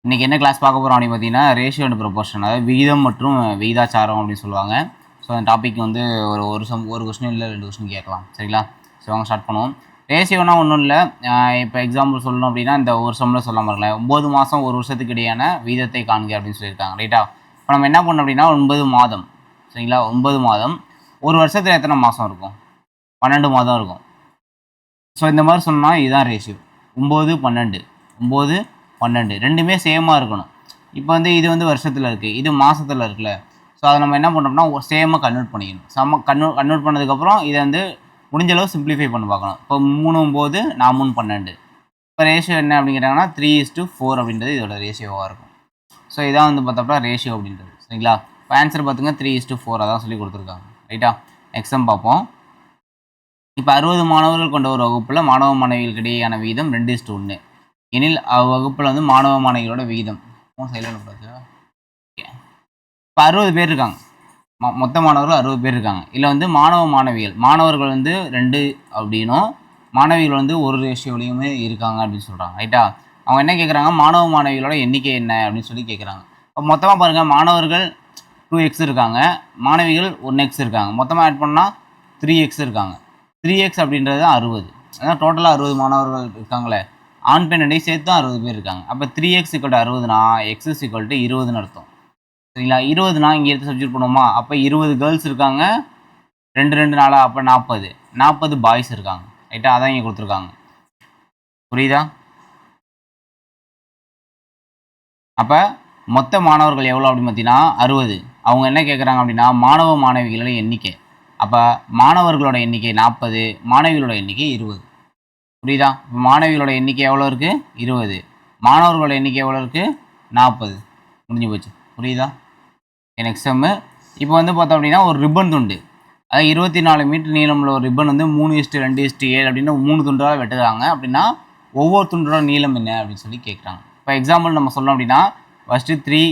இன்றைக்கி என்ன கிளாஸ் பார்க்க போகிறோம் அப்படின்னு பார்த்தீங்கன்னா ரேஷியோ அண்ட் ப்ரொபோர்ஷன், அதாவது விகிதம் மற்றும் விகிதாச்சாரம் அப்படின்னு சொல்லுவாங்க. ஸோ அந்த டாபிக் வந்து ஒரு கொஸ்டின் இல்லை 2 கொஸ்டின் கேட்கலாம். சரிங்களா? ஸோ அவங்க ஸ்டார்ட் பண்ணுவோம். ரேஷியோனா ஒன்றும் இல்லை. இப்போ எக்ஸாம்பிள் சொல்லணும் அப்படின்னா இந்த ஒரு சம்மில் சொல்ல மாதிரில 9 மாதம் ஒரு வருஷத்துக்கு இடையான விகிதத்தை காண்க அப்படின்னு சொல்லியிருக்காங்க. ரைட்டா? இப்போ நம்ம என்ன பண்ணோம் அப்படின்னா 9 மாதம். சரிங்களா? 9 மாதம் ஒரு வருஷத்தில் எத்தனை மாதம் இருக்கும்? 12 மாதம் இருக்கும். ஸோ இந்த மாதிரி சொன்னால் இதுதான் ரேஷியோ. 9, 12 9, 12 ரெண்டுமே சேமாக இருக்கணும். இப்போ வந்து இது வந்து வருஷத்தில் இருக்குது, இது மாதத்தில் இருக்குல்ல. ஸோ அதை நம்ம என்ன பண்ணுறோம்னா சேமாக கன்வெர்ட் பண்ணிக்கணும். கன்வெர்ட் பண்ணதுக்கப்புறம் இதை வந்து முடிஞ்சளவு சிம்பிளிஃபை பண்ணி பார்க்கணும். இப்போ 3 9 நான் 3 12. இப்போ ரேஷியோ என்ன அப்படிங்கிறாங்கன்னா 3:4 அப்படின்றது இதோட ரேஷியோவாக இருக்கும். ஸோ இதான் வந்து பார்த்தோம்னா ரேஷியோ அப்படின்றது. சரிங்களா? இப்போ ஆன்சர் பார்த்துங்க 3:4 அதான் சொல்லி கொடுத்துருக்காங்க. ரைட்டா? எக்ஸாம் பார்ப்போம். இப்போ 60 மாணவர்கள் கொண்ட ஒரு வகுப்பில் மாணவ மாணவிகளுக்கு இடையேயான விகிதம் 2:1 எனில் அவ்வகுப்பில் வந்து மாணவ மாணவிகளோட விகிதம் இப்போ 60 பேர் இருக்காங்க. மொத்த மாணவர்கள் 60 பேர் இருக்காங்க. இதில் வந்து மாணவர்கள் வந்து 2 அப்படின்னும் மாணவிகள் வந்து ஒரு ரேஷியோலையுமே இருக்காங்க அப்படின்னு சொல்கிறாங்க. ரைட்டா? அவங்க என்ன கேட்குறாங்க, மாணவ மாணவிகளோட எண்ணிக்கை என்ன அப்படின்னு சொல்லி கேட்குறாங்க. இப்போ மொத்தமாக பாருங்கள், மாணவர்கள் 2x இருக்காங்க, மாணவிகள் 1x இருக்காங்க. மொத்தமாக ஆட் பண்ணால் 3x இருக்காங்க. 3x அப்படின்றது தான் 60. அதான் டோட்டலாக 60 மாணவர்கள் இருக்காங்களே, ஆண் பெண் இடையே சேர்த்து தான் 60 பேர் இருக்காங்க. அப்போ 3x = 60னா x = 20ன்னு அர்த்தம். சரிங்களா? 20னா இங்கே எடுத்து சப்ஸ்டிட்யூட் பண்ணுவோமா? அப்போ 20 கேர்ள்ஸ் இருக்காங்க, 2 2 4 அப்போ 40 பாய்ஸ் இருக்காங்க. ரைட்டா? அதான் இங்கே கொடுத்துருக்காங்க. புரியுதா? அப்போ மொத்த மாணவர்கள் எவ்வளோ அப்படின்னு பார்த்தீங்கன்னா 60. அவங்க என்ன கேட்குறாங்க அப்படின்னா மாணவ மாணவிகளோட எண்ணிக்கை. அப்போ மாணவர்களோட எண்ணிக்கை 40, மாணவிகளோட எண்ணிக்கை 20. புரியுதா? மாணவிகளோட எண்ணிக்கை எவ்வளோ இருக்குது? 20. மாணவர்களோட எண்ணிக்கை எவ்வளோ இருக்குது? 40. முடிஞ்சு போச்சு. புரியுதா? நெக்ஸ்ட் சம்மு. இப்போ வந்து பார்த்தோம் அப்படின்னா ஒரு ரிப்பன் துண்டு, அதாவது 24 மீட்டர் நீளமுள்ள ஒரு ரிப்பன் வந்து 3:2:7 அப்படின்னு 3 துண்டாக வெட்டுறாங்க. அப்படின்னா ஒவ்வொரு துண்டோட நீளம் என்ன அப்படின்னு சொல்லி கேட்குறாங்க. இப்போ எக்ஸாம்பிள் நம்ம சொல்லணும் அப்படின்னா ஃபஸ்ட்டு 3,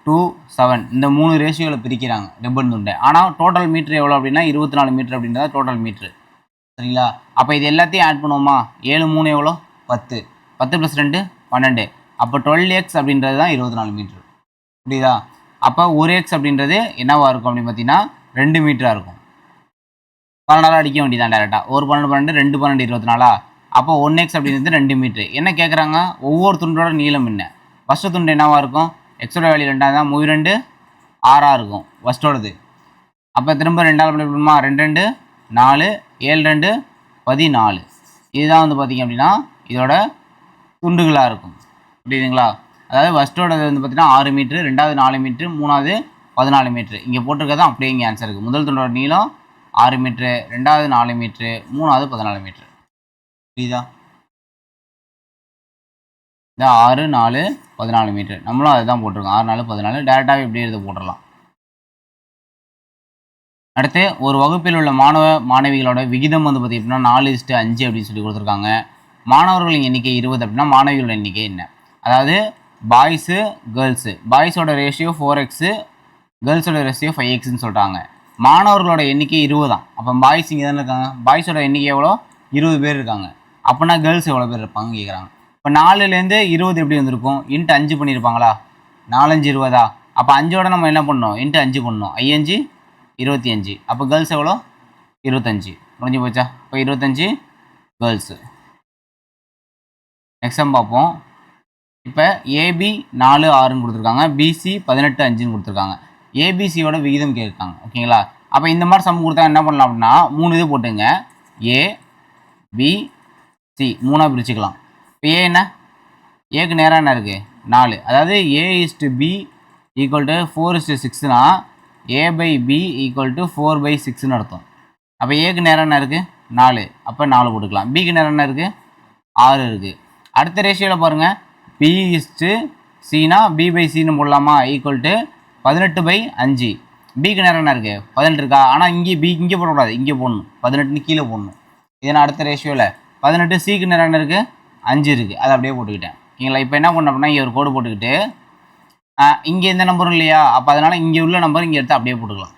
2, 7 இந்த 3 ரேஷியோவில் பிரிக்கிறாங்க ரிப்பன் துண்டை. ஆனால் டோட்டல் மீட்ரு எவ்வளோ அப்படின்னா 24 மீட்டர் அப்படின்றத டோட்டல் மீட்ரு. சரிங்களா? அப்போ இது எல்லாத்தையும் ஆட் பண்ணுவோமா? 7 3 எவ்வளோ? 10. 10 + 2 12. அப்போ 12x அப்படின்றது தான் 24 மீட்ரு. புரியுதா? அப்போ 1x அப்படின்றது என்னவாக இருக்கும் அப்படின்னு பார்த்தீங்கன்னா 2 மீட்டராக இருக்கும். 12 அடிக்க வேண்டியதான் டேரெக்டாக. 1 12 12 2 12 24. அப்போ 1x அப்படின்றது 2 மீட்ரு. என்ன கேட்குறாங்க? ஒவ்வொரு துண்டோட நீளம் என்ன? ஃபஸ்ட்டு துண்டு என்னவாக இருக்கும்? எக்ஸோட வேல்யூ 2 தான், 2 6 இருக்கும் ஃபஸ்ட்டோடது. அப்போ திரும்ப 2ஆல் மல்டிப்ளை பண்ணுமா? 2 2 4 7 2 14. இதுதான் வந்து பார்த்திங்க அப்படின்னா இதோட துண்டுகளாக இருக்கும். புரியுதுங்களா? அதாவது ஃபஸ்ட்டோடது வந்து பார்த்திங்கன்னா 6 மீட்ரு, 2வது 4 மீட்ரு, 3வது 14 மீட்ரு. இங்கே போட்டிருக்கிறது தான் அப்படியே இங்கே ஆன்சர் இருக்குது. முதல் துண்டோட நீளம் 6 மீட்ரு, 2வது 4 மீட்ரு, 3வது 14 மீட்ரு. புரியுதா? இந்த 6 4 14 மீட்ரு. நம்மளும் அதுதான் போட்டிருக்கோம். 6 4 14. டேரெக்டாகவே இப்படியே எடுத்து போட்டுடலாம். அடுத்து ஒரு வகுப்பில் உள்ள மாணவ மாணவிகளோட விகிதம் வந்து பார்த்திங்கன்னா 4:5 அப்படின்னு சொல்லி கொடுத்துருக்காங்க. மாணவர்களின் எண்ணிக்கை 20 அப்படின்னா மாணவிகளோட எண்ணிக்கை என்ன? அதாவது பாய்ஸு கேர்ள்ஸு, பாய்ஸோட ரேஷியோ 4x, கேர்ள்ஸோட ரேஷியோ 5xன்னு சொல்கிறாங்க. மாணவர்களோட எண்ணிக்கை 20 தான். அப்போ பாய்ஸ் இங்கே தானே இருக்காங்க. பாய்ஸோட எண்ணிக்கை எவ்வளோ? 20 பேர் இருக்காங்க. அப்படின்னா கேர்ள்ஸ் எவ்வளோ பேர் இருப்பாங்க கேட்குறாங்க. இப்போ 4லேருந்து 20 எப்படி வந்திருக்கும்? இன்ட்டு 5 பண்ணியிருப்பாங்களா? 4 5 20. அப்போ 5ஓட நம்ம என்ன பண்ணணும்? இன்ட்டு 5 பண்ணணும். 5 25. அப்போ கேர்ள்ஸ் எவ்வளோ? 25. முடிஞ்சு போச்சா? இப்போ 25 கேர்ள்ஸு. நெக்ஸ்ட் சம் பார்ப்போம். இப்போ ஏபி 4 6ன்னு கொடுத்துருக்காங்க, பிசி 18 5ன்னு கொடுத்துருக்காங்க. ஏபிசியோட விகிதம் கேட்குறாங்க. ஓகேங்களா? அப்போ இந்த மாதிரி சம் கொடுத்தா என்ன பண்ணலாம் அப்படின்னா 3 இது போட்டுங்க. ஏ பி சி 3ஆக பிரிச்சுக்கலாம். இப்போ ஏ என்ன? ஏக்கு நேராக என்ன இருக்குது? 4. அதாவது A/B = 4:6னா A/B = 4/6ன்னு அர்த்தம். அப்போ ஏக்கு நேரம் என்ன இருக்குது? 4. அப்போ 4 போட்டுக்கலாம். பிக்கு நேரம் என்ன இருக்குது? 6 இருக்குது. அடுத்த ரேஷியோவில் பாருங்கள், B/Cனா B/Cன்னு போடலாமா? = 18/5. பிக்கு நேரம் என்ன இருக்குது? 18 இருக்கா? ஆனால் இங்கே போடக்கூடாது, இங்கே போடணும். 18ன்னு கீழே போடணும். இதனால் அடுத்த ரேஷியோவில் 18. சிக்கு நேரம் என்ன இருக்குது? 5 இருக்குது. அதை அப்படியே போட்டுக்கிட்டேன். ஓகேங்களா? இப்போ என்ன பண்ண அப்படின்னா இங்கே ஒரு கோடு போட்டுக்கிட்டு இங்கே எந்த நம்பரும் இல்லையா? அப்போ அதனால் இங்கே உள்ள நம்பர் இங்கே எடுத்து அப்படியே போட்டுக்கலாம்.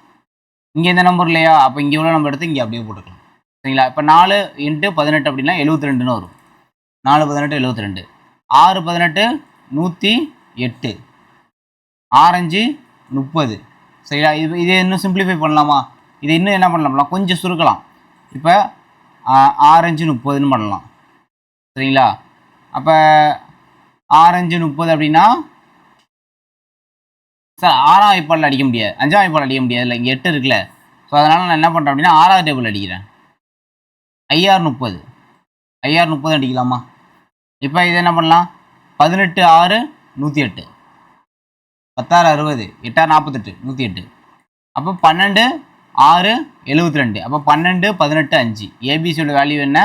இங்கே எந்த நம்பர் இல்லையா? அப்போ இங்கே உள்ள நம்பர் எடுத்து இங்கே அப்படியே போட்டுக்கலாம். சரிங்களா? இப்போ 4 × 18 அப்படின்னா 72ன்னு வரும். 4 18 72. 6 18 108. 8, ஆரஞ்சு 30. சரிங்களா? இது இன்னும் சிம்பிளிஃபை பண்ணலாமா? இதை இன்னும் என்ன பண்ணலாம், கொஞ்சம் சுருக்கலாம். இப்போ ஆரஞ்சு 30ன்னு பண்ணலாம். சரிங்களா? அப்போ ஆரஞ்சு 30 அப்படின்னா சார் 6ஆம் வாய்ப்பாடில் அடிக்க முடியாது, 5ஆம் வாய்ப்பாடில் அடிக்க முடியாது, இல்லை இங்கே 8 இருக்குல்ல. ஸோ அதனால் நான் என்ன பண்ணுறேன் அப்படின்னா 6வது டேபிள் அடிக்கிறேன். IR 30 அடிக்கலாமா? இப்போ இதை என்ன பண்ணலாம், 18 6 108, 10 60, 8 48, 108. அப்போ 12 6 72. அப்போ 12 18 5. ஏபிசியோட வேல்யூ என்ன?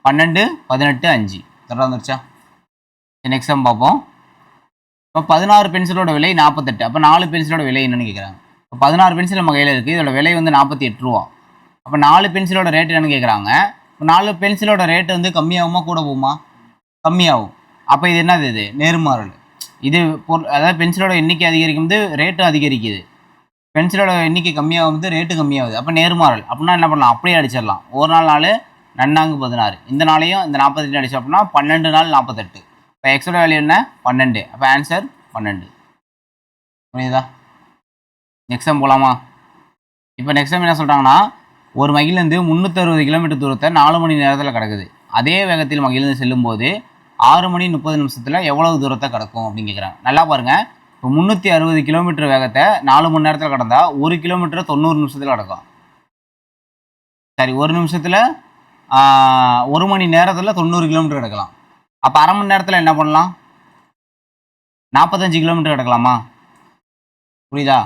12 18 5. கரெக்டாக வந்துருச்சா? நெக்ஸ்ட் சம் பார்ப்போம். இப்போ 16 பென்சிலோட விலை 48. அப்போ 4 பென்சிலோட விலை என்னன்னு கேட்குறாங்க. இப்போ 16 பென்சில் நம்ம கையில் இருக்குது, இதோட விலை வந்து 48 ரூபா. அப்போ 4 பென்சிலோட ரேட் என்னன்னு கேட்குறாங்க. இப்போ 4 பென்சிலோட ரேட்டு வந்து கம்மியாகுமா கூட போகுமா? கம்மியாகும். அப்போ இது என்னது, இது நேர்மாறல். இது அதாவது பென்சிலோட எண்ணிக்கை அதிகரிக்கும் போது ரேட்டும் அதிகரிக்குது, பென்சிலோட எண்ணிக்கை கம்மியாகும் போது ரேட்டு கம்மியாகுது. அப்போ நேர்மாறல். அப்படின்னா என்ன பண்ணலாம், அப்படியே அடிச்சிடலாம். ஒரு நாள் நன்னாங்கு 16, இந்த நாளையும் இந்த 48 அடிச்சோம் அப்படின்னா 12 நாள் 48. இப்போ எக்ஸோட வேல்யூ என்ன? 12. அப்போ ஆன்சர் 12. புரியுதா? நெக்ஸ்ட் டைம் போகலாமா? இப்போ நெக்ஸ்ட் டைம் என்ன சொல்கிறாங்கன்னா, ஒரு மகிழ்ந்து 360 கிலோமீட்டர் தூரத்தை 4 மணி நேரத்தில் கிடக்குது. அதே வேகத்தில் மகிழ்ந்து செல்லும்போது 6 மணி 30 நிமிஷத்தில் எவ்வளவு தூரத்தை கிடக்கும் அப்படின்னு கேட்குறாங்க. நல்லா பாருங்கள். இப்போ 360 கிலோமீட்டர் வேகத்தை 4 மணி நேரத்தில் கடந்தா 1 கிலோமீட்டர் 90 நிமிஷத்தில் கிடக்கும். சரி, ஒரு நிமிஷத்தில் 1 மணி நேரத்தில் 90 கிலோமீட்டர் கிடக்கலாம். அப்போ அரை மணி நேரத்தில் என்ன பண்ணலாம், 45 கிலோமீட்டர் கிடக்கலாமா? புரியுதா?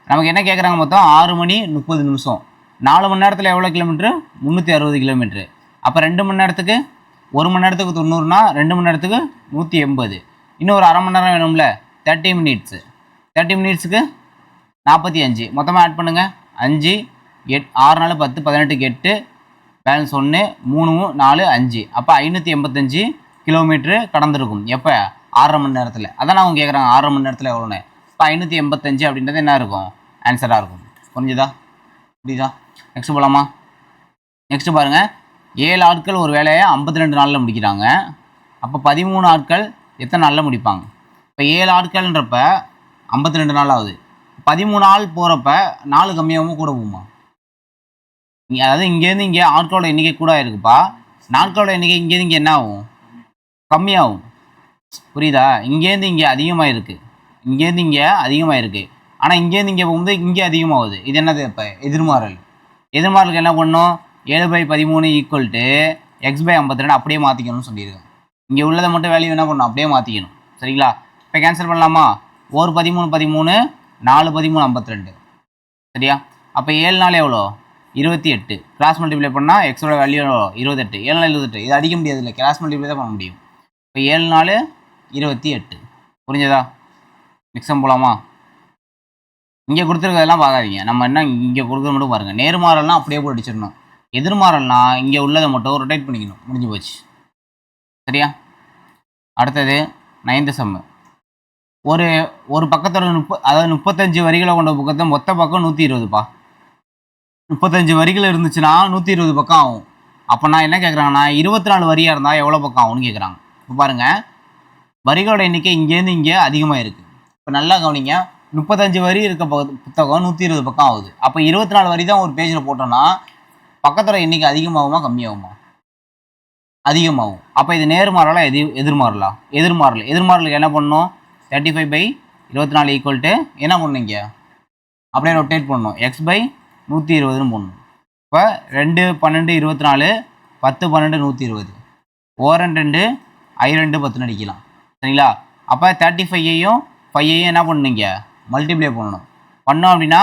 நமக்கு என்ன கேட்குறாங்க, மொத்தம் 6 மணி 30 நிமிஷம். 4 மணி நேரத்தில் எவ்வளோ கிலோமீட்ரு? 360 கிலோமீட்ரு. அப்போ 2 மணி நேரத்துக்கு, 1 மணி நேரத்துக்கு 90னா 2 மணி நேரத்துக்கு 180. இன்னும் ஒரு அரை மணி நேரம் வேணும்ல, 30 மினிட்ஸு. 30 மினிட்ஸுக்கு 45. மொத்தமாக ஆட் பண்ணுங்கள். 5 8 6 4 10 18 8 பேலன்ஸ் 1 3 4 5. அப்போ 585 கிலோமீட்ரு கடந்திருக்கும். எப்போ? 6.5 மணி நேரத்தில். அதான் அவங்க கேட்குறாங்க 6 மணி நேரத்தில் எவ்வளோன்னு. இப்போ 585 அப்படின்றது என்ன இருக்கும்? ஆன்சராக இருக்கும். புரிஞ்சுதா? புரியுதா? நெக்ஸ்ட் போகலாமா? நெக்ஸ்ட் பாருங்கள். 7 ஆட்கள் ஒரு வேலையை 52 நாளில் முடிக்கிறாங்க. அப்போ 13 ஆட்கள் எத்தனை நாளில் முடிப்பாங்க? இப்போ 7 ஆட்கள்ன்றப்ப 52 நாள் ஆகுது. 13 நாள் போகிறப்ப 4 கம்மியாகவும் கூட போகுமா? அதாவது இங்கேருந்து இங்கே ஆட்களோட எண்ணிக்கை கூட இருக்குப்பா, நாட்களோட எண்ணிக்கை இங்கேருந்து இங்கே என்ன ஆகும்? கம்மியாகும். புரியுதா? இங்கேருந்து இங்கே அதிகமாக இருக்குது, இங்கேருந்து இங்கே அதிகமாக இருக்குது. ஆனால் இங்கேருந்து இங்கே போகும்போது இங்கே அதிகமாகுது. இது என்னது? இப்போ எதிர்மாறல். எதிர்மாறலுக்கு என்ன பண்ணணும்? 7/13 = x/52 அப்படியே மாற்றிக்கணும்னு சொல்லியிருக்கேன். இங்கே உள்ளதை மட்டும் வேல்யூ என்ன பண்ணணும்? அப்படியே மாற்றிக்கணும். சரிங்களா? இப்போ கேன்சல் பண்ணலாமா? 1 13 13 4 13 52. சரியா? அப்போ 7 நாள் எவ்வளோ? 28. கிராஸ் மல்டிப்ளை பண்ணால் எக்ஸோட வேல்யூ 28. 7 நாள் 28. இது அடிக்க முடியாது, இல்லை கிராஸ் மல்டிப்ளை தான் பண்ண முடியும். இப்போ 7 நாள் 28. புரிஞ்சதா? நெக்ஸ்ட் போகலாமா? இங்கே கொடுத்துருக்கதெல்லாம் பார்க்காதீங்க, நம்ம என்ன இங்கே கொடுக்குறது மட்டும் பாருங்கள். நேர்மாறல்னா அப்படியே போட்டு அடிச்சிடணும். எதிர்மாறல்னா இங்கே உள்ளதை மட்டும் ரொட்டேட் பண்ணிக்கணும். முடிஞ்சு போச்சு. சரியா? அடுத்தது 9th சம். ஒரு பக்கத்தோட அதாவது 35 வரிகளை கொண்ட பக்கத்தை மொத்த பக்கம் 120பா. 35 வரிகள் இருந்துச்சுன்னா 120 பக்கம் ஆகும். அப்போ நான் என்ன கேட்குறாங்கன்னா 24 வரியாக இருந்தால் எவ்வளோ பக்கம் ஆகும்னு கேட்குறாங்க. இப்போ பாருங்கள், வரிகளோட எண்ணிக்கை இங்கேருந்து இங்கே அதிகமாக இருக்குது. இப்போ நல்லா கவனிங்க, 35 வரி இருக்க புத்தகம் 120 பக்கம் ஆகுது. அப்போ 24 வரி தான் ஒரு பேஜில் போட்டோன்னா பக்கத்தோட எண்ணிக்கை அதிகமாகுமா கம்மியாகுமா? அதிகமாகும். அப்போ இது நேர்மாறலா எதிர்மாறலா? எதிர்மாறல். எதிர்மாறலுக்கு என்ன பண்ணணும்? 35/24 என்ன பண்ணுங்க? அப்படியே ரொட்டேட் பண்ணணும். x/120ன்னு போடணும். இப்போ 2 12 24 10 12 120. ஓரன் 2 I2 10 அடிக்கலாம். சரிங்களா? அப்போ 35ஐயும் 5ஐயும் என்ன பண்ணுங்க? மல்டிப்ளை பண்ணணும். பண்ணோம் அப்படின்னா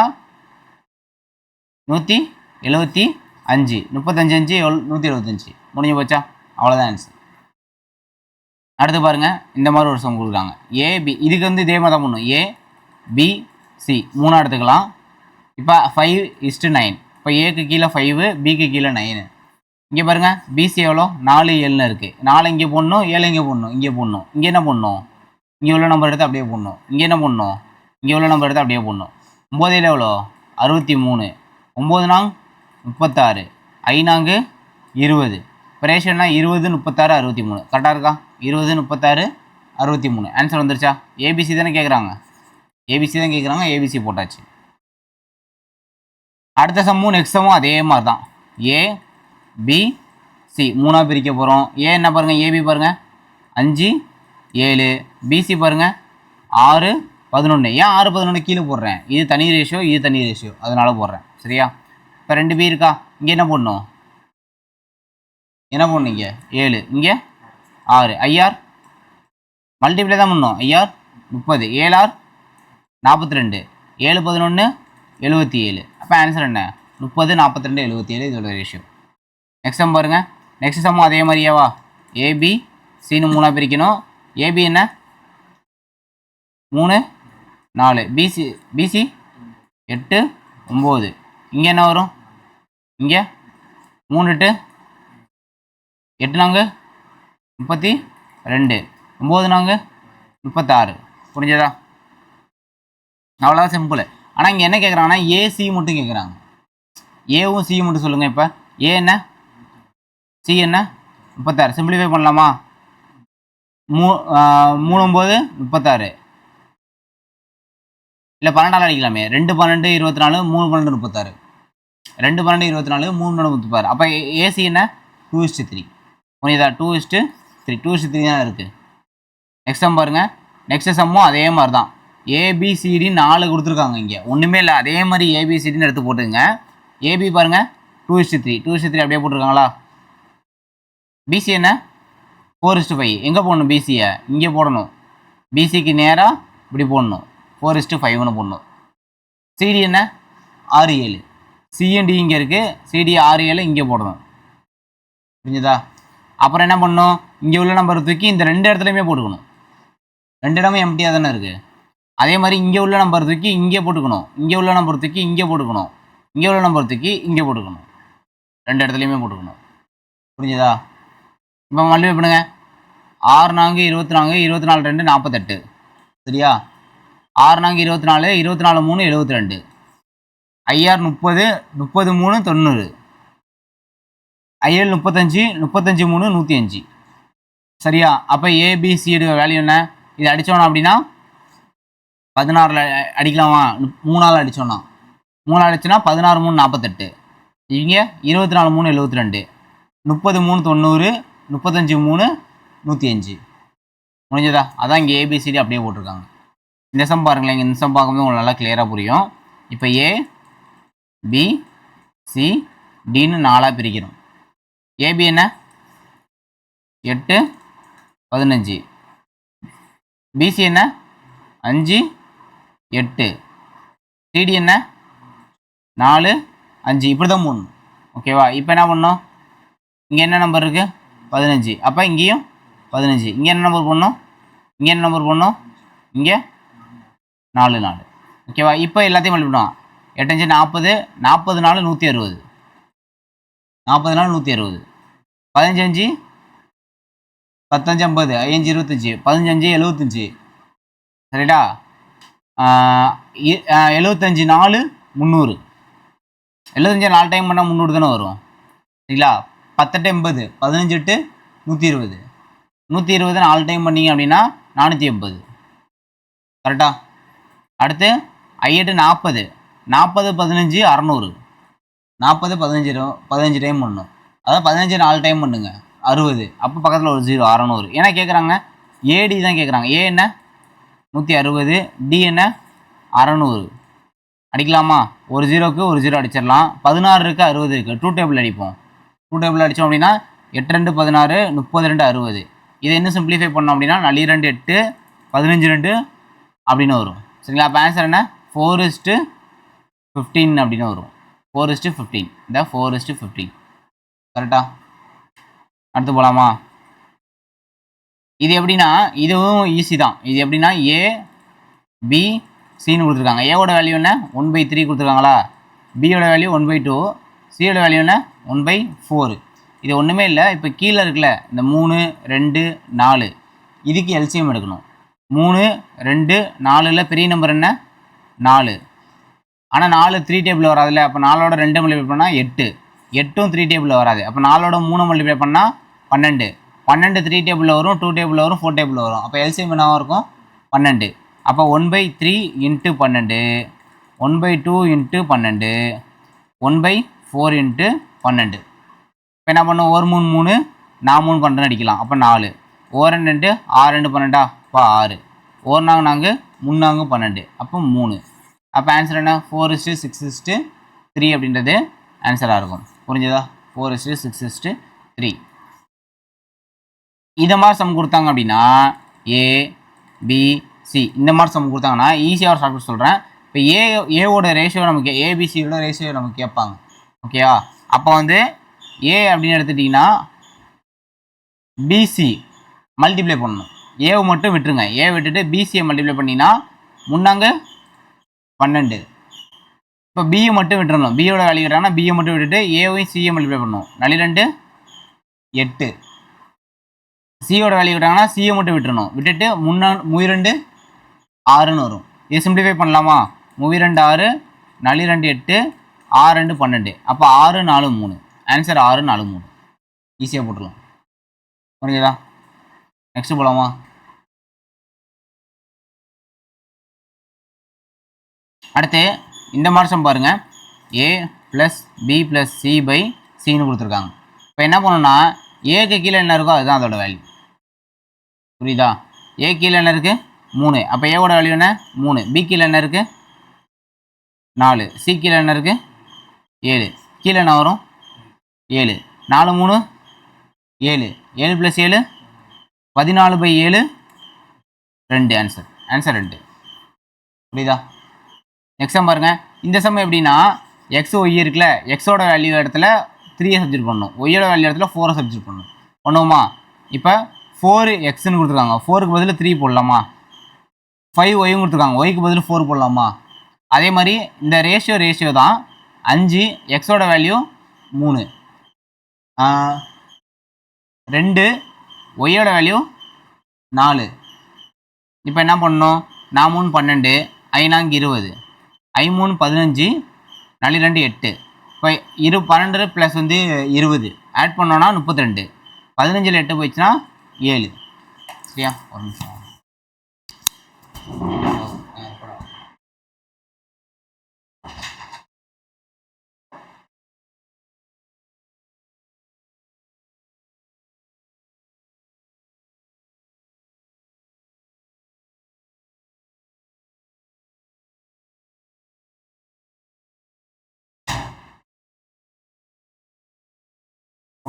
175. 35 175 முடிஞ்சு போச்சா? அவ்வளோதான் ஆன்சர். அடுத்து பாருங்கள், இந்த மாதிரி ஒரு சம் கொடுக்குறாங்க. ஏபி, இதுக்கு வந்து இதே மாதிரி தான் பண்ணணும். ABC 3 எடுத்துக்கலாம். இப்போ 5:9. இப்போ ஏக்கு கீழே 5, பிக்கு கீழே 9. இங்கே பாருங்கள், பிசி எவ்வளோ? 4 7ன்னு இருக்குது. 4 இங்கே போடணும், 7 இங்கே போடணும், இங்கே போடணும். இங்கே என்ன பண்ணணும்? இங்கே உள்ள நம்பர் எடுத்து அப்படியே போடணும். இங்கே என்ன பண்ணணும்? இங்கே உள்ள நம்பர் எடுத்து அப்படியே போடணும். 9 எவ்வளோ? 63. 9 நாங் 36. 5 நாங்கு 20. இப்போ ரேஷியோனா 20 36 63. கரெக்டாக இருக்கா? 20 36 63. ஆன்சர் வந்துருச்சா? ஏபிசி தானே கேட்குறாங்க, ஏபிசி தான் கேட்குறாங்க, ஏபிசி போட்டாச்சு. அடுத்த சம்மும் நெக்ஸ்ட் சம்மும் அதே மாதிரி தான். ஏ பி சி 3ஆக பிரிக்க போகிறோம். ஏ என்ன பாருங்கள், ஏபி பாருங்கள் 5 7, பிசி பாருங்கள் 6 11. ஏன் 6 11 கீழே போடுறேன், இது தனி ரேஷியோ இது தனி ரேஷியோ, அதனால போடுறேன். சரியா? இப்போ 2 பி இருக்கா, இங்கே என்ன போடணும், என்ன போடணும், இங்கே 7 இங்கே 6. ஐஆர் மல்டிப்ளை தான் பண்ணணும். ஐஆர் 30, 7ஆர் 42, 7 11 77. அப்போ ஆன்சர் என்ன, 30 42 77 இதோட ரேஷியோ. நெக்ஸ்ட் சம் பாருங்கள். நெக்ஸ்ட் சம்மும் அதே மாதிரியாவா, ஏபி சின்னு 3ஆக பிரிக்கணும். ஏபி என்ன 3 4, பிசி பிசி 8 9. இங்கே என்ன வரும், இங்கே 3 8 8 நாங்க 32, 9 நாங்க 36. புரிஞ்சதா? அவ்வளோதான் சிம்பிள். ஆனால் இங்கே என்ன கேட்குறாங்கன்னா ஏசி மட்டும் கேட்குறாங்க. ஏவும் சி மட்டும் சொல்லுங்கள். இப்போ ஏ என்ன சி என்ன 36. சிம்பிளிஃபை பண்ணலாமா? 3 9 36 இல்லை 12 அடிக்கலாமே. 2 12 24, 3 12 36. 2 12 24, 3 12 36. அப்போ ஏசி என்ன 2:3. புரியுதா? 2:3 2:3 தான் இருக்குது. நெக்ஸ்ட் சம் பாருங்கள். நெக்ஸ்ட் சம்மும் அதே மாதிரி தான். ஏபிசிடி 4 கொடுத்துருக்காங்க. இங்கே ஒன்றுமே இல்லை, அதே மாதிரி ஏபிசிடின்னு எடுத்து போட்டுங்க. ஏபி பாருங்கள் 2:3 2:3 அப்படியே போட்டிருக்காங்களா? பிசி என்ன 4:5. எங்கே போடணும், பிசியை இங்கே போடணும். பிசிக்கு நேராக இப்படி போடணும், 4:5ன்னு போடணும். சிடி என்ன 6 7. சிஎன்டி இங்கே இருக்குது, சிடி 6 7 இங்கே போடணும். புரிஞ்சுதா? அப்புறம் என்ன பண்ணணும், இங்கே உள்ள நம்பர் தூக்கி இந்த 2 இடத்துலையுமே போட்டுக்கணும். 2 இடமும் எம்டியாக தானே இருக்குது. அதே மாதிரி இங்கே உள்ள நம்பர் தூக்கி இங்கே போட்டுக்கணும், இங்கே உள்ள நம்பர் தூக்கி இங்கே போட்டுக்கணும், இங்கே உள்ள நம்பர் தூக்கி இங்கே போட்டுக்கணும். 2 இடத்துலையுமே போட்டுக்கணும். புரிஞ்சுதா? இப்போ மல்டிப்ளை பண்ணுங்க. 6 4 24, 24 2 48. சரியா? 6 4 24, 24 3 72. ஐஆர் 30 30 3 90. ஐஎல் 35 35 3 105. சரியா? அப்போ ஏபிசியோட வேல்யூ என்ன, இது அடித்தோன்னா அப்படின்னா 16 அடிக்கலாமா, 3ஆல் அடித்தோன்னா 3ஆல் அடிச்சுன்னா 16 3 48. இங்கே 24 3 72, 30 3 90, 35 3 105. முடிஞ்சதா? அதான் இங்கே ஏபிசிடி அப்படியே போட்டிருக்காங்க. இந்த சம் பாருங்களேன், இந்த சம் பார்க்கும்போது உங்களுக்கு நல்லா கிளியராக புரியும். இப்போ ஏ பி சி டின்னு 4ஆக பிரிக்கிறோம். ஏபி என்ன 8 15, பிசி என்ன 5 8, சிடி என்ன 4 5. இப்படி தான் போடணும். ஓகேவா? இப்போ என்ன பண்ணணும், இங்கே என்ன நம்பர் இருக்குது 15. அப்போ இங்கேயும் 15. இங்கே என்ன நம்பர் போடணும், இங்கே என்ன நம்பர் போடணும், இங்கே 4 4. ஓகேவா? இப்போ எல்லாத்தையும் மல்டிப்ளை 8 5 40, 40 4 160, 40 4 160, 15 5 15 50, 5 25, 15 5 75. சரிடா? 75 4 300. 75 4 டைம் பண்ணால் 300 தானே வரும். சரிங்களா? 10 80, 15 8 120, 120 4 டைம் பண்ணிங்க அப்படின்னா 480. கரெக்டா? அடுத்து ஐ8 40, 40 15 600, 40 15 டைம் பண்ணணும். அதாவது 15 4 டைம் பண்ணுங்க 60. அப்போ பக்கத்தில் ஒரு 0 600. ஏன்னா கேட்குறாங்க ஏடி தான் கேட்குறாங்க. ஏ என்ன 160, டி என்ன 600. அடிக்கலாமா? ஒரு 0க்கு ஒரு 0 அடிச்சிடலாம். 16 இருக்குது 60 இருக்குது. 2 டேபிள் அடிப்போம். 2 டேபிள் அடித்தோம் அப்படின்னா 8 2 16, 30 2 60. இதை இன்னும் சிம்பிளிஃபை பண்ணோம் அப்படின்னா 4 2 8, 15 2 அப்படின்னு வரும். சரிங்களா? அப்போ ஆன்சர் என்ன 4:15 அப்படின்னு வரும். 4:15. இந்த 4:15. கரெக்டா? அடுத்து போகலாமா? இது எப்படின்னா இதுவும் ஈஸி தான். இது எப்படின்னா ஏ பி சின்னு கொடுத்துருக்காங்க. ஏவோட வேல்யூ என்ன 1/3 கொடுத்துருக்காங்களா? பியோட வேல்யூ 1/2, சியோட வேல்யூ என்ன 1/4. இது ஒன்றுமே இல்லை. இப்போ கீழே இருக்குல்ல இந்த 3 2 4, இதுக்கு எல்சிஎம் எடுக்கணும். 3 2 4ல் பெரிய நம்பர் என்ன 4. ஆனால் 4 3 டேபிள் வராதுல்ல. அப்போ 4ஓட 2 மல்டிப்ளை பண்ணால் 8. 8ம் 3 டேபிளில் வராது. அப்போ 4ஓட 3 மல்டிப்ளை பண்ணால் 12. 12 3 டேபிளில் வரும், 2 டேபிளில் வரும், 4 டேபிளில் வரும். அப்போ எல்சிஎம் என்னவாக இருக்கும்? 12. அப்போ 1/3 இன்ட்டு 12, 1/2 இன்ட்டு 12, 1/4 இன்ட்டு 12. இப்போ என்ன பண்ணும்? 1 3 3, 4 3 12 அடிக்கலாம். அப்போ 4. 1 2 6 2 12, அப்போ 6. 1 4 4, 3 4 12, அப்போ 3. அப்போ ஆன்சர் என்ன? 4:6:3 அப்படின்றது ஆன்சராக இருக்கும். புரிஞ்சுதா? 4:6:3. இதை மாதிரி சம் கொடுத்தாங்க அப்படின்னா ஏ பி சி இந்த மாதிரி சம் கொடுத்தாங்கன்னா ஈஸியாக ஒரு ஷார்ட்கட் சொல்கிறேன். இப்போ ஏவோட ரேஷியோ நமக்கு ஏபிசியோட ரேஷியோ நமக்கு கேட்பாங்க. ஓகேவா? அப்போ வந்து ஏ அப்படின்னு எடுத்துட்டிங்கன்னா பிசி மல்டிப்ளை பண்ணணும். ஏவை மட்டும் விட்டுருங்க. ஏ விட்டுட்டு பிசியை மல்டிப்ளை பண்ணிங்கன்னா முன்னாங்க 12. இப்போ பியை மட்டும் விட்டுறணும். பியோட வேல்யூ விட்டாங்கன்னா பியை மட்டும் விட்டுட்டு ஏவையும் சியை மல்டிப்ளை பண்ணணும். 4 8. சியோட வேல்யூ விட்டாங்கன்னா சியை மட்டும் விட்டுறணும். விட்டுட்டு 3 6ன்னு வரும். இது சிம்பிளிஃபை பண்ணலாமா? 3 6, 4 8, 6 12. அப்போ 6 4 3. ஆன்சர் 6 4 3. ஈஸியாக போட்டுடலாம். புரிஞ்சுதா? நெக்ஸ்ட் போகலாமா? அடுத்து இந்த மாதிரி சம் பாருங்க. A plus B plus C by சின்னு கொடுத்துருக்காங்க. இப்போ என்ன பண்ணணும்னா ஏக்கு கீழே என்ன இருக்கோ அதுதான் அதோட வேல்யூ. புரியுதா? ஏ கீழே என்ன இருக்குது? 3. அப்போ ஏவோட வேல்யூ என்ன? 3. பி கீழே என்ன இருக்குது? 4. சி கீழே என்ன இருக்குது? 7. கீழே என்ன வரும்? 7. 4 3 7. 7 + 7 14/7. 2 ஆன்சர். ஆன்சர் 2. புரியுதா? நெக்ஸ்ட் சம் பாருங்க. இந்த சம் எப்படின்னா எக்ஸ் ஒய் இருக்குல்ல, எக்ஸோட வேல்யூ இடத்துல 3 சப்ஜெக்ட் பண்ணணும், ஒய்யோட வேல்யூ இடத்துல 4 சப்ஜெக்ட் பண்ணணும். பண்ணுவோமா? இப்போ 4xன்னு கொடுத்துருக்காங்க. 4க்கு பதில் 3 போடலாமா? 5y கொடுத்துருக்காங்க. ஒய்க்கு பதில் 4 போடலாமா? அதே மாதிரி இந்த ரேஷியோ தான் 5. எக்ஸோட வேல்யூ 3, 2, ஒய்யோட வேல்யூ 4. இப்போ என்ன பண்ணணும்? 4 3 12, 5 20, 5 3 15, 4 2 8. இப்போ 12 ப்ளஸ் வந்து 20 ஆட் பண்ணோன்னா 32. 15ல் 8 போயிடுச்சுன்னா 7. சரியா? ஒரு நிமிஷம்.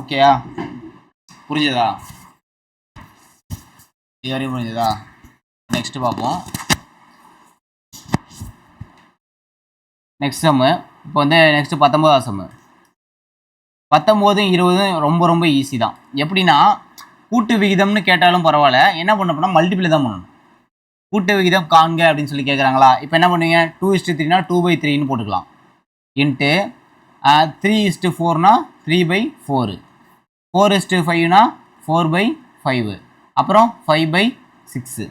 ஓகேயா? புரிஞ்சதா? இது வரையும் புரிஞ்சதா? நெக்ஸ்ட் பார்ப்போம். நெக்ஸ்ட் சம்மு. இப்போ வந்து நெக்ஸ்ட் 19ஆம் சம்மு. 19 20 ரொம்ப ரொம்ப ஈஸி தான். எப்படின்னா கூட்டு விகிதம்னு கேட்டாலும் பரவாயில்ல, என்ன பண்ண போனால் மல்டிபிள் தான் பண்ணணும். கூட்டு விகிதம் காண்க அப்படின்னு சொல்லி கேட்குறாங்களா? இப்போ என்ன பண்ணுவீங்க? 2:3னா 2/3ன்னு போட்டுக்கலாம். இன்ட்டு 3:4னா 3/4, 4:5னா 4/5, அப்புறம் 5/6.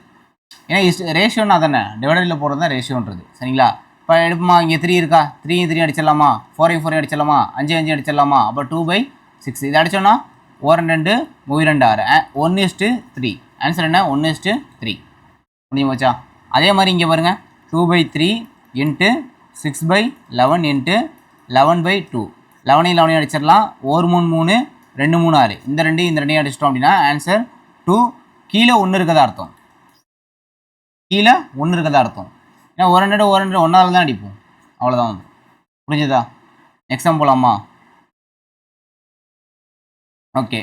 ஏன்னா ரேஷியோன்னா தானே, டிவைடரில் போடுறது தான் ரேஷியோன்றது. சரிங்களா? இப்போ எடுப்புமா, இங்கே 3 இருக்கா? 3 அடிச்சிடலாமா? 4 அடிச்சிடலாமா? 5 அடிச்சிடலாமா? அப்போ 2/6. இது அடித்தோன்னா 1 2 3 2 6, 1:3. ஆன்சர் என்ன? 1:3. முடிஞ்சு போச்சா? அதே மாதிரி இங்கே பாருங்கள். 2/3 இன்ட்டு 6/11 இன்ட்டு 11/2. 11 அடிச்சிடலாம். 1 3 3, 2 3 6. இந்த 2 அடிச்சிட்டோம் அப்படின்னா ஆன்சர் 2. கீழே 1 இருக்கதா அர்த்தம். கீழே 1 இருக்கதா அர்த்தம். ஏன்னா 1 2 1 தான் அடிப்போம். அவ்வளோதான் வந்து. புரிஞ்சுதா? நெக்ஸ்ட் சம் போகலாமா? ஓகே.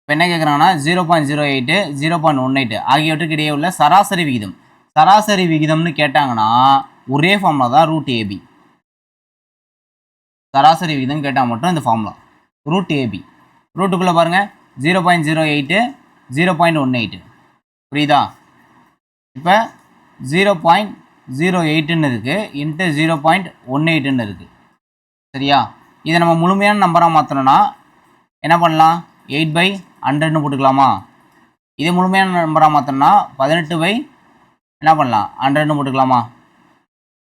இப்போ என்ன கேட்குறாங்கன்னா 0.08, 0.18 ஆகியவற்றுக்கு இடையே உள்ள சராசரி விகிதம். சராசரி விகிதம்னு கேட்டாங்கன்னா ஒரே ஃபார்முலா தான் √AB. சராசரி விகிதம் கேட்டால் மட்டும் இந்த ஃபார்முலா √AB. ரூட்டுக்குள்ளே பாருங்கள். 0.08, 0.18. புரியுதா? இப்போ 0.08ன்னு இருக்குது இன்ட்டு 0.18ன்னு இருக்குது. சரியா? இதை நம்ம முழுமையான நம்பராக மாற்றணும்னா என்ன பண்ணலாம்? 8/100ன்னு போட்டுக்கலாமா? இது முழுமையான நம்பராக மாற்றணும்னா 18 என்ன பண்ணலாம்? 100ன்னு போட்டுக்கலாமா?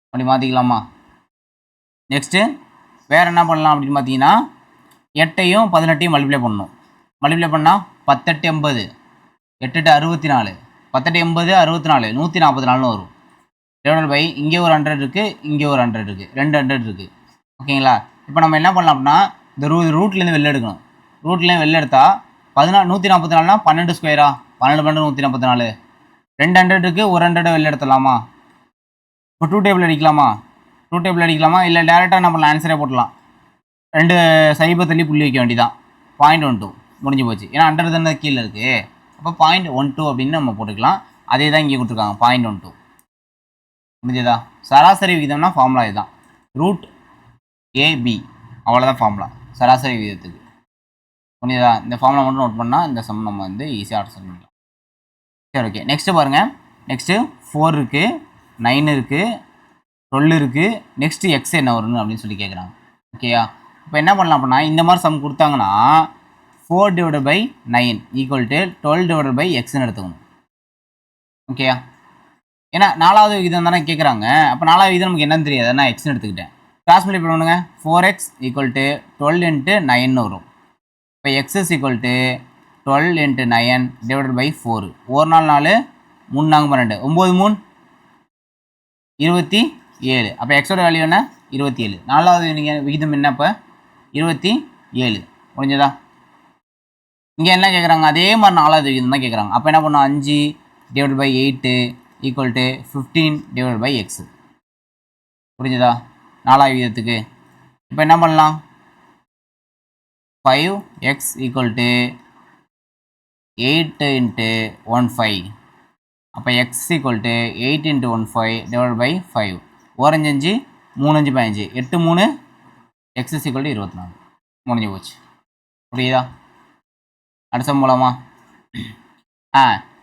அப்படி மாற்றிக்கலாமா? நெக்ஸ்ட்டு வேறு என்ன பண்ணலாம் அப்படின்னு பார்த்தீங்கன்னா 8ஐயும் 18ஐயும் மல்டிப்ளை பண்ணணும். மல்டிப்ளை பண்ணால் 10 8 80 8 64 10 80 64 144ன்னு வரும். டிவைடட் பை இங்கே ஒரு 100 இருக்குது, இங்கே ஒரு 100 இருக்குது, 2 100 இருக்குது. ஓகேங்களா? இப்போ நம்ம என்ன பண்ணலாம் அப்படின்னா இந்த ரூட்லேருந்து வெளில எடுக்கணும். ரூட்லேருந்து வெளில எடுத்தால் 144னா 12 ஸ்கொயரா? 12 12 144. 2 100 இருக்குது, ஒரு 100 வெளில எடுத்துடலாமா? இப்போ 2 டேபிள் அடிக்கலாமா? 2 டேபிள் அடிக்கலாமா? இல்லை டேரெக்டாக நம்ம ஆன்சரே போட்டலாம். 2 சைபர் தள்ளி புள்ளி வைக்க வேண்டியதான். 0.12 முடிஞ்சு போச்சு. ஏன்னா 100 தானே கீழே இருக்குது. அப்போ 0.12 அப்படின்னு நம்ம போட்டுக்கலாம். அதே தான் இங்கே கொடுத்துருக்காங்க 0.12. முடிஞ்சதா? சராசரி விகிதம்னா ஃபார்முலா இதுதான். ரூட் ஏபி, அவ்வளோதான் ஃபார்முலா சராசரி விகிதத்துக்கு. புரியுதா? இந்த ஃபார்முலா மட்டும் நோட் பண்ணால் இந்த சம் நம்ம வந்து ஈஸியாக ஆன்சர் பண்ணிக்கலாம். சரி, ஓகே. நெக்ஸ்ட்டு பாருங்கள். நெக்ஸ்ட்டு 4 இருக்குது, 9 இருக்குது, 12 இருக்குது. நெக்ஸ்ட்டு எக்ஸ் என்ன வரும்னு அப்படின்னு சொல்லி கேட்குறாங்க. ஓகேயா? இப்போ என்ன பண்ணலாம் அப்படின்னா இந்த மாதிரி சம் கொடுத்தாங்கன்னா 4 / 9 = 12 / xன்னு எடுத்துக்கணும். ஓகேயா? ஏன்னா 4வது விகிதம் தானே கேட்குறாங்க. அப்போ 4வது விகிதம் நமக்கு என்னன்னு தெரியாது, நான் எக்ஸ்ன்னு எடுத்துக்கிட்டேன். கிராஸ் மல்டிப்ளை பண்ணுங்க. 4x = 12 × 9ன்னு வரும். இப்போ x = 12 × 9 / 4. ஒரு நாள் 4 3 4 12 9 3 27. அப்போ எக்ஸோட வேல்யூ என்ன? 27. 4வது விகிதம் என்ன? இப்போ 27. முடிஞ்சதா? இங்கே என்ன கேட்குறாங்க? அதே மாதிரி 4வது விகிதம் தான் கேட்குறாங்க. அப்போ என்ன பண்ணணும்? 5 / 8 = 15 / x. புரிஞ்சுதா? 4வது விகிதத்துக்கு இப்போ என்ன பண்ணலாம்? 5x = 8 × 15. அப்போ x = 8 × 15 / 5. 4 5 3 5 15 8 3 x = 24. முடிஞ்சு போச்சு. புரியுதா? அடுத்த மூலமா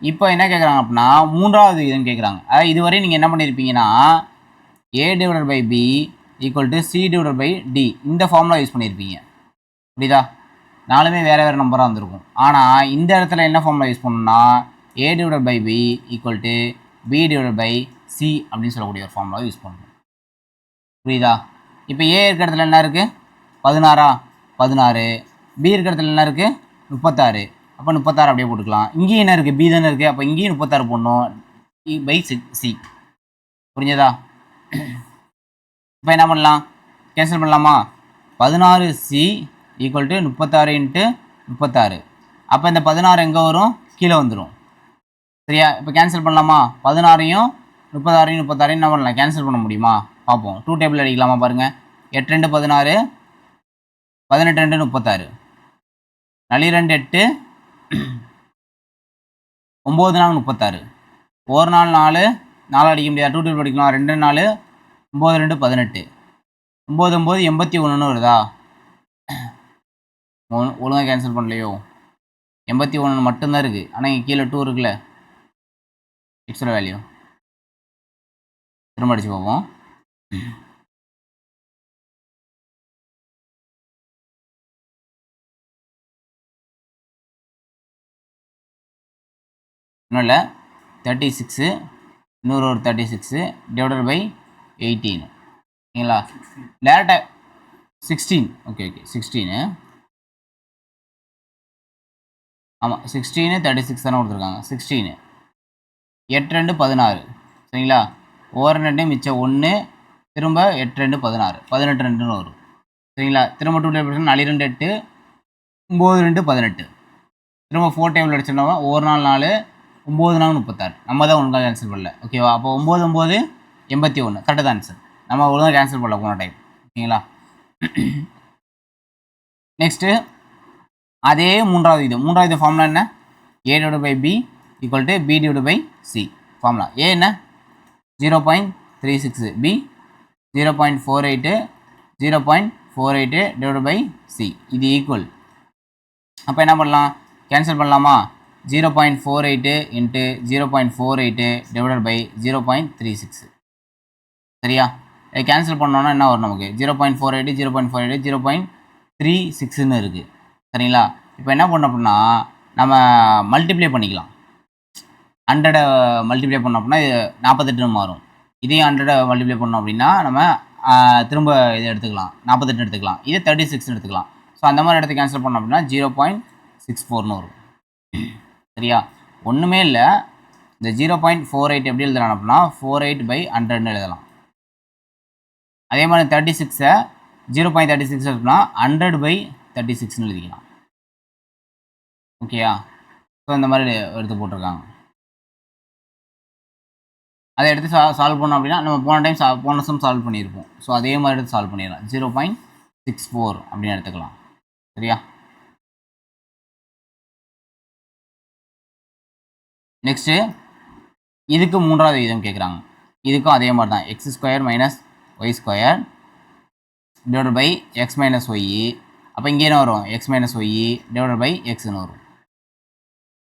இப்போ என்ன கேட்குறாங்க அப்படின்னா 3வது விகிதம் கேட்குறாங்க. அதாவது இதுவரை நீங்கள் என்ன பண்ணியிருப்பீங்கன்னா a/b = c/d இந்த ஃபார்முலா யூஸ் பண்ணியிருப்பீங்க. புரியுதா? 4மே வேறு வேறு நம்பராக வந்திருக்கும். ஆனால் இந்த இடத்துல என்ன ஃபார்முலா யூஸ் பண்ணணும்னா a/b = b/c அப்படின்னு சொல்லக்கூடிய ஒரு ஃபார்முலா யூஸ் பண்ணணும். புரியுதா? இப்போ a இருக்கிற இடத்துல என்ன இருக்குது? 16. 16. b இருக்கிற இடத்துல என்ன இருக்குது? 36. அப்போ 36 அப்படியே போட்டுக்கலாம். இங்கேயும் என்ன இருக்குது? b தானே இருக்குது. அப்போ இங்கேயும் 36 போடணும். e/c. புரிஞ்சதா? இப்போ என்ன பண்ணலாம்? கேன்சல் பண்ணலாமா? 16c = 36 × 36. அப்போ இந்த 16 எங்கே வரும்? கீழே வந்துடும். சரியா? இப்போ கேன்சல் பண்ணலாமா? 16ஐயும் 36ஐயும் 36ஐயும் என்ன பண்ணலாம்? கேன்சல் பண்ண முடியுமா? பார்ப்போம். 2 டேபிள் அடிக்கலாமா? பாருங்கள். 8 2 16, 18 2 36, 4 2 8, 9 4 36. ஒரு நாள் 4 4 அடிக்க முடியாது. 2 டேபிள் அடிக்கலாம். 2 4 9 2 18, 9 9 81ன்னு வருதா? ஒழுங்காக கேன்சல் பண்ணலையோ? 81 மட்டும்தான் இருக்குது. ஆனால் இங்கே கீழே 2 இருக்குல்ல, எக்ஸோட வேல்யூ. திரும்ப அடிச்சு பார்ப்போம். இன்னும் இல்லை, 36, இன்னொரு 36 / 18. ஓகேங்களா? டேரெக்டாக 16. ஓகே 16. ஆமாம் 16 36 தானே கொடுத்துருக்காங்க. 16 8 2 16. சரிங்களா? ஓர 2 மிச்சம் 1, திரும்ப 8 2 16, 18 2ன்னு வரும். சரிங்களா? திரும்ப 2 டேபிள் 4 2 8, 9 2 18. திரும்ப 4 டேபிள் அடிச்சோம்னா ஒரு நாள் 4 9 4 36. நம்ம தான் ஒழுங்காக கேன்சல் பண்ணல. ஓகேவா? அப்போ 9 9 81 கரெக்டாக தான் ஆன்சர். நம்ம ஒழுங்காக கேன்சல் பண்ணல போன டைம். ஓகேங்களா? நெக்ஸ்ட்டு அதே 3வது இது. 3வது ஃபார்முலா என்ன? a/b = b/c. ஃபார்முலா a என்ன? 0.36, b 0.48, 0.48 / c. இது ஈக்குவல். அப்போ என்ன பண்ணலாம்? கேன்சல் பண்ணலாமா? 0.48 × 0.48 / 0.36. சரியா? கேன்சல் பண்ணோன்னா என்ன வரும் நமக்கு? 0.48 0.48 0.36ன்னு இருக்குது. சரிங்களா? இப்போ என்ன பண்ணோம் அப்படின்னா நம்ம மல்டிப்ளை பண்ணிக்கலாம். 100 மல்டிப்ளை பண்ணோம் அப்படின்னா இது 48ன்னு மாறும். இதையும் 100 மல்டிப்ளை பண்ணோம் அப்படின்னா நம்ம திரும்ப இதை எடுத்துக்கலாம், 48 எடுத்துக்கலாம். இதே 36 எடுத்துக்கலாம். ஸோ அந்த மாதிரி இடத்த கேன்சல் பண்ணோம் அப்படின்னா 0.64 வரும். சரியா? ஒன்றுமே இல்லை, இந்த 0.48 எப்படி எழுதலாம் அப்படின்னா 48/100 எழுதலாம். அதே மாதிரி 36 0.36 அப்படின்னா 100/36 எழுதிக்கலாம். ஓகேயா? ஸோ இந்த மாதிரி எடுத்து போட்டிருக்காங்க. அதை எடுத்து சால்வ் பண்ணோம் அப்படின்னா நம்ம போன சம் சால்வ் பண்ணியிருப்போம். ஸோ அதே மாதிரி எடுத்து சால்வ் பண்ணிடலாம். 0.64 அப்படின்னு எடுத்துக்கலாம். சரியா? நெக்ஸ்ட்டு இதுக்கு மூன்றாவது விகிதம் கேட்குறாங்க. இதுக்கும் அதே மாதிரி தான் x² - y² divided by x - y. அப்போ இங்கே என்ன வரும்? x - y டிவைடட் பை xன்னு வரும்.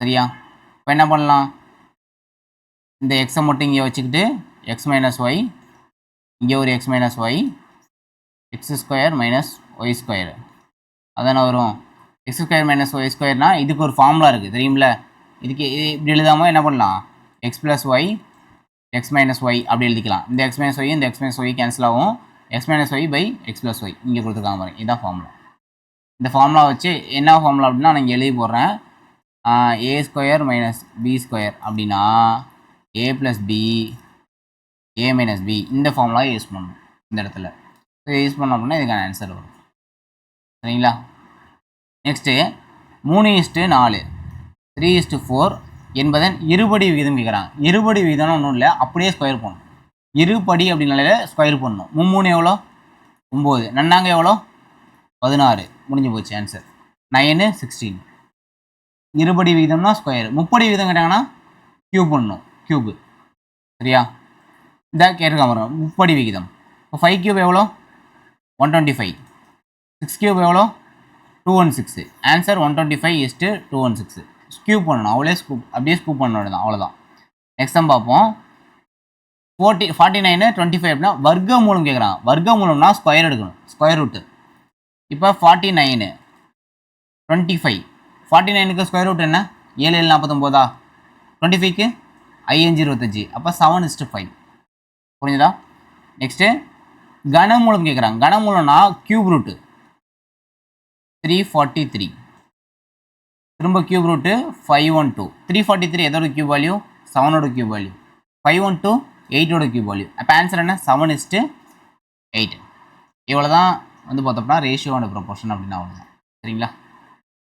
சரியா? இப்போ என்ன பண்ணலாம்? இந்த எக்ஸை மட்டும் இங்கே வச்சுக்கிட்டு x - y, இங்கே ஒரு x - y, x² - y². அதானே வரும். x² - y²னா இதுக்கு ஒரு ஃபார்முலா இருக்குது தெரியுமில்ல. இதுக்கு இப்படி எழுதாமல் என்ன பண்ணலாம்? x + y x - y அப்படி எழுதிக்கலாம். இந்த x - y இந்த x - y கேன்சல் ஆகும். x - y by x + y இங்கே கொடுத்துருக்காங்க பாருங்க. இதுதான் ஃபார்முலா. இந்த ஃபார்முலா வச்சு என்ன ஃபார்முலா அப்படின்னா நான் இங்கே எழுதி போடுறேன். a² - b² அப்படின்னா a + b a - b இந்த ஃபார்முலா யூஸ் பண்ணணும் இந்த இடத்துல. யூஸ் பண்ணோம் அப்படின்னா இதுக்கான ஆன்சர் வரும். சரிங்களா? நெக்ஸ்ட்டு 3:4 3:4 என்பதன் இருபடி விகிதம் கேட்குறாங்க. இருபடி விகிதம்னு ஒன்றும் இல்லை, அப்படியே ஸ்கொயர் பண்ணணும். இருபடி அப்படின்னால ஸ்கொயர் பண்ணணும். 3 எவ்வளோ? 9. நன்னாங்க எவ்வளோ? 16. முடிஞ்சு போச்சு ஆன்சர். 9 16. இருபடி விகிதம்னா ஸ்கொயர். முப்படி விகிதம் கேட்டாங்கன்னா கியூப் பண்ணணும். கியூபு. சரியா? இந்த கேட்டிருக்காம வரும் முப்படி விகிதம். இப்போ 5³ எவ்வளோ? 125. 6³ எவ்வளோ? 216. ஆன்சர் 125:216. ஸ்கியூப் பண்ணணும். அப்படியே ஸ்கூப் பண்ணணும். அவ்வளோதான். நெக்ஸ்ட் சம் பார்ப்போம். 49 25 அப்படின்னா வர்க்க மூலம் கேட்குறாங்க. வர்க்க மூலம்னா ஸ்கொயர் எடுக்கணும். Square route. இப்போ 49 25 49க்கு ஸ்கொயர் ரூட் என்ன? 7 7 49. 25க்கு 5 25. அப்போ 7:5. புரிஞ்சுதா? நெக்ஸ்ட்டு கனமூலம் கேட்குறாங்க. கனமூலம்னா கியூப் ரூட்டு 343. திரும்ப கியூப் ரூட்டு 512. 343 எதோட கியூப் வேல்யூ? 7ஓட கியூப் வேல்யூ. 512 8ஓட கியூப் வேல்யூ. அப்போ ஆன்சர் என்ன? 7:8. இவ்வளோ தான் வந்து பார்த்தோம்னா ரேஷியோ அண்ட் ப்ரொபோர்ஷன் அப்படின்னு அவ்வளோதான். சரிங்களா?